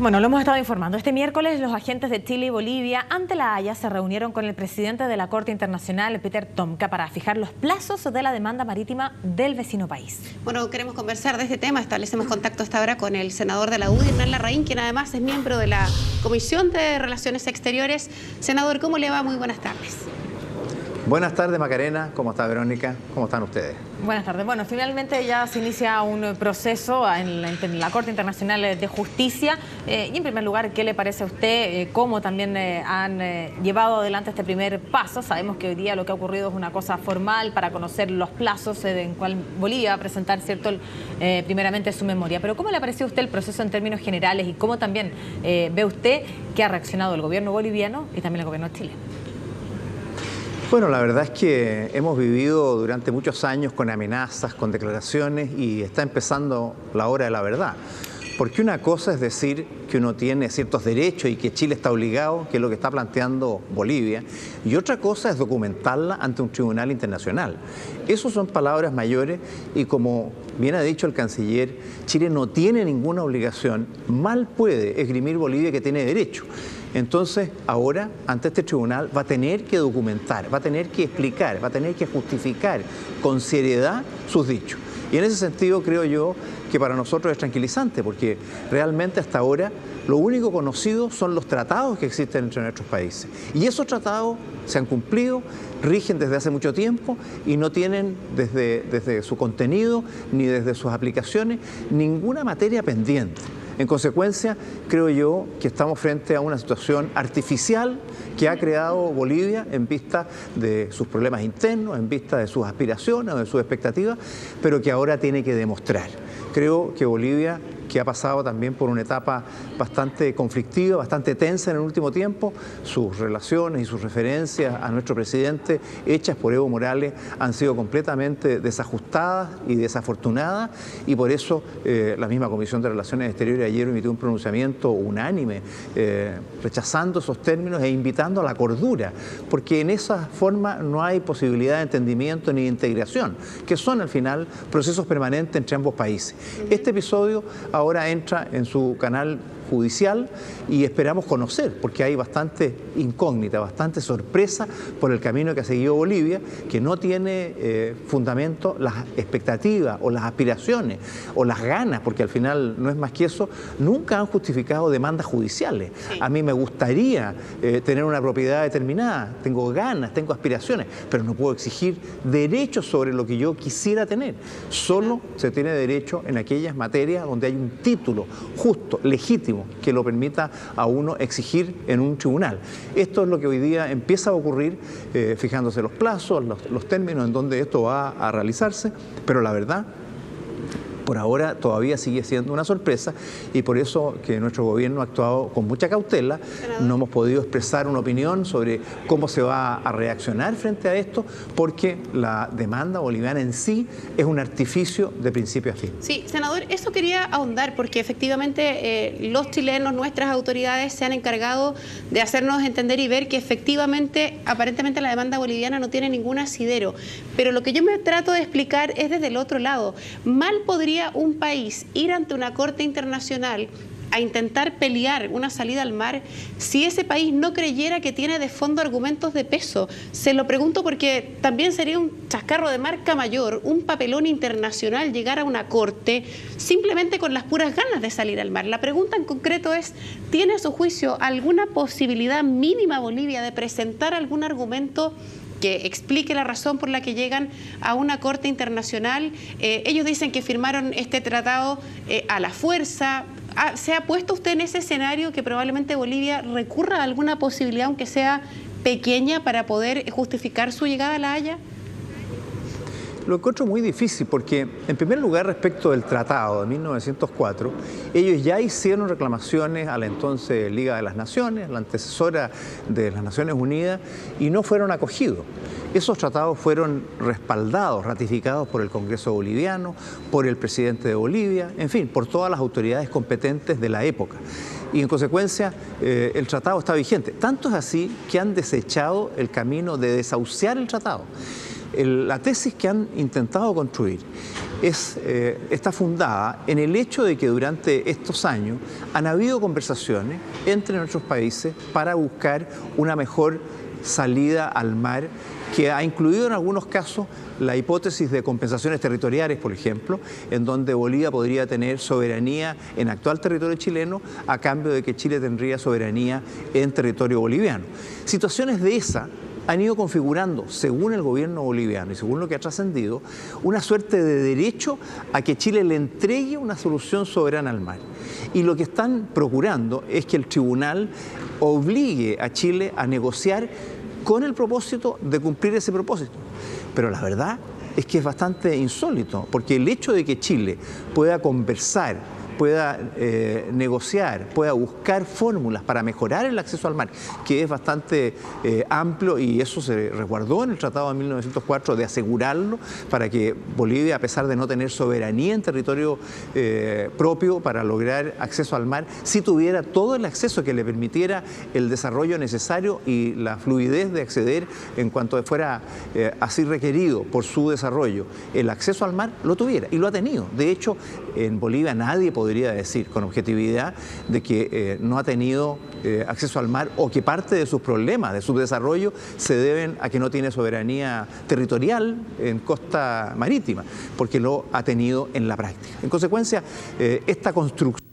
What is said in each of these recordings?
Bueno, lo hemos estado informando. Este miércoles los agentes de Chile y Bolivia ante la Haya se reunieron con el presidente de la Corte Internacional, Peter Tomka, para fijar los plazos de la demanda marítima del vecino país. Bueno, queremos conversar de este tema. Establecemos contacto hasta ahora con el senador de la UDI, Hernán Larraín, quien además es miembro de la Comisión de Relaciones Exteriores. Senador, ¿cómo le va? Muy buenas tardes. Buenas tardes, Macarena. ¿Cómo está, Verónica? ¿Cómo están ustedes? Buenas tardes. Bueno, finalmente ya se inicia un proceso en la Corte Internacional de Justicia. Y en primer lugar, ¿qué le parece a usted? ¿Cómo también han llevado adelante este primer paso? Sabemos que hoy día lo que ha ocurrido es una cosa formal para conocer los plazos en cual Bolivia va a presentar, ¿cierto?, primeramente su memoria. Pero ¿cómo le ha parecido a usted el proceso en términos generales y cómo también ve usted que ha reaccionado el gobierno boliviano y también el gobierno de Chile? Bueno, la verdad es que hemos vivido durante muchos años con amenazas, con declaraciones y está empezando la hora de la verdad. Porque una cosa es decir que uno tiene ciertos derechos y que Chile está obligado, que es lo que está planteando Bolivia, y otra cosa es documentarla ante un tribunal internacional. Esas son palabras mayores y, como bien ha dicho el canciller, Chile no tiene ninguna obligación, mal puede esgrimir Bolivia que tiene derecho. Entonces, ahora, ante este tribunal, va a tener que documentar, va a tener que explicar, va a tener que justificar con seriedad sus dichos. Y en ese sentido creo yo que para nosotros es tranquilizante, porque realmente hasta ahora lo único conocido son los tratados que existen entre nuestros países. Y esos tratados se han cumplido, rigen desde hace mucho tiempo y no tienen desde su contenido ni desde sus aplicaciones ninguna materia pendiente. En consecuencia, creo yo que estamos frente a una situación artificial que ha creado Bolivia en vista de sus problemas internos, en vista de sus aspiraciones o de sus expectativas, pero que ahora tiene que demostrar. Creo que Bolivia, que ha pasado también por una etapa bastante conflictiva, bastante tensa en el último tiempo, sus relaciones y sus referencias a nuestro presidente hechas por Evo Morales han sido completamente desajustadas y desafortunadas, y por eso la misma Comisión de Relaciones Exteriores ayer emitió un pronunciamiento unánime rechazando esos términos e invitando a la cordura, porque en esa forma no hay posibilidad de entendimiento ni de integración, que son al final procesos permanentes entre ambos países. Este episodio ahora entra en su canal judicial y esperamos conocer, porque hay bastante incógnita, bastante sorpresa por el camino que ha seguido Bolivia, que no tiene fundamento las expectativas o las aspiraciones o las ganas, porque al final no es más que eso, nunca han justificado demandas judiciales. Sí. A mí me gustaría tener una propiedad determinada, tengo ganas, tengo aspiraciones, pero no puedo exigir derechos sobre lo que yo quisiera tener. Solo se tiene derecho en aquellas materias donde hay un título justo, legítimo, que lo permita a uno exigir en un tribunal. Esto es lo que hoy día empieza a ocurrir, fijándose los plazos, los términos en donde esto va a realizarse, pero la verdad, por ahora todavía sigue siendo una sorpresa, y por eso que nuestro gobierno ha actuado con mucha cautela. No hemos podido expresar una opinión sobre cómo se va a reaccionar frente a esto, porque la demanda boliviana en sí es un artificio de principio a fin. Sí, senador, eso quería ahondar, porque efectivamente los chilenos, nuestras autoridades se han encargado de hacernos entender y ver que efectivamente, aparentemente la demanda boliviana no tiene ningún asidero, pero lo que yo me trato de explicar es desde el otro lado. Mal podría un país ir ante una corte internacional a intentar pelear una salida al mar si ese país no creyera que tiene de fondo argumentos de peso. Se lo pregunto porque también sería un chascarro de marca mayor, un papelón internacional llegar a una corte simplemente con las puras ganas de salir al mar. La pregunta en concreto es, ¿tiene a su juicio alguna posibilidad mínima Bolivia de presentar algún argumento que explique la razón por la que llegan a una corte internacional? Ellos dicen que firmaron este tratado a la fuerza. ¿Se ha puesto usted en ese escenario que probablemente Bolivia recurra a alguna posibilidad, aunque sea pequeña, para poder justificar su llegada a La Haya? Lo encuentro muy difícil porque, en primer lugar, respecto del tratado de 1904, ellos ya hicieron reclamaciones a la entonces Liga de las Naciones, la antecesora de las Naciones Unidas, y no fueron acogidos. Esos tratados fueron respaldados, ratificados por el Congreso boliviano, por el presidente de Bolivia, en fin, por todas las autoridades competentes de la época. Y en consecuencia el tratado está vigente. Tanto es así que han desechado el camino de desahuciar el tratado. La tesis que han intentado construir está fundada en el hecho de que durante estos años han habido conversaciones entre nuestros países para buscar una mejor salida al mar, que ha incluido en algunos casos la hipótesis de compensaciones territoriales, por ejemplo, en donde Bolivia podría tener soberanía en actual territorio chileno a cambio de que Chile tendría soberanía en territorio boliviano. Situaciones de esa han ido configurando, según el gobierno boliviano y según lo que ha trascendido, una suerte de derecho a que Chile le entregue una solución soberana al mar. Y lo que están procurando es que el tribunal obligue a Chile a negociar con el propósito de cumplir ese propósito. Pero la verdad es que es bastante insólito, porque el hecho de que Chile pueda conversar, pueda negociar, pueda buscar fórmulas para mejorar el acceso al mar, que es bastante amplio, y eso se resguardó en el Tratado de 1904 de asegurarlo para que Bolivia, a pesar de no tener soberanía en territorio propio para lograr acceso al mar, sí tuviera todo el acceso que le permitiera el desarrollo necesario y la fluidez de acceder en cuanto fuera así requerido por su desarrollo. El acceso al mar lo tuviera y lo ha tenido. De hecho, en Bolivia nadie podría decir con objetividad de que no ha tenido acceso al mar, o que parte de sus problemas, de su desarrollo, se deben a que no tiene soberanía territorial en costa marítima, porque lo ha tenido en la práctica. En consecuencia, esta construcción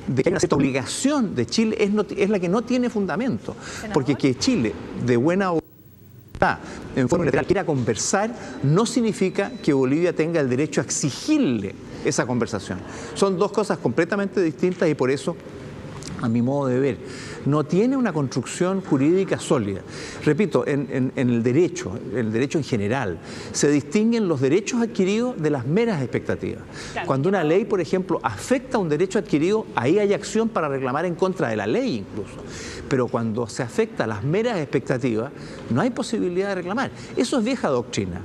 de que hay una cierta obligación de Chile es la que no tiene fundamento, porque que Chile, de buena en forma unilateral, quiera conversar, no significa que Bolivia tenga el derecho a exigirle esa conversación. Son dos cosas completamente distintas, y por eso, a mi modo de ver, no tiene una construcción jurídica sólida. Repito, en el derecho en general, se distinguen los derechos adquiridos de las meras expectativas. Claro. Cuando una ley, por ejemplo, afecta a un derecho adquirido, ahí hay acción para reclamar en contra de la ley incluso. Pero cuando se afecta a las meras expectativas, no hay posibilidad de reclamar. Eso es vieja doctrina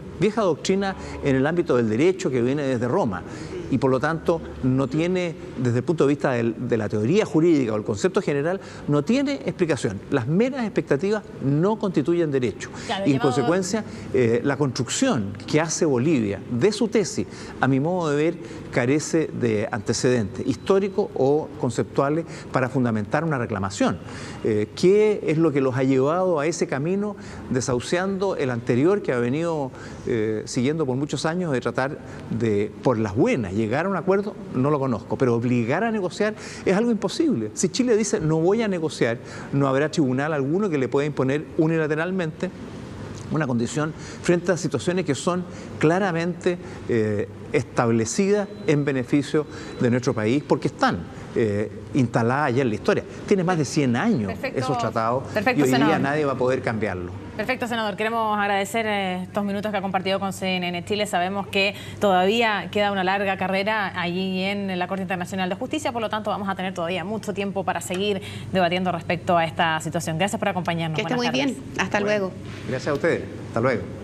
en el ámbito del derecho que viene desde Roma. Y por lo tanto no tiene, desde el punto de vista de la teoría jurídica o el concepto general, no tiene explicación. Las meras expectativas no constituyen derecho. Claro, y en consecuencia, la construcción que hace Bolivia de su tesis, a mi modo de ver, carece de antecedentes históricos o conceptuales para fundamentar una reclamación. ¿Qué es lo que los ha llevado a ese camino, desahuciando el anterior que ha venido siguiendo por muchos años, de tratar de, por las buenas, llegar a un acuerdo? No lo conozco, pero obligar a negociar es algo imposible. Si Chile dice no voy a negociar, no habrá tribunal alguno que le pueda imponer unilateralmente una condición frente a situaciones que son claramente establecidas en beneficio de nuestro país, porque están instaladas ya en la historia. Tiene más de 100 años esos tratados, y hoy día nadie va a poder cambiarlo. Perfecto, senador. Queremos agradecer estos minutos que ha compartido con CNN Chile. Sabemos que todavía queda una larga carrera allí en la Corte Internacional de Justicia, por lo tanto vamos a tener todavía mucho tiempo para seguir debatiendo respecto a esta situación. Gracias por acompañarnos. Que esté muy bien. Hasta luego. Gracias a ustedes. Hasta luego.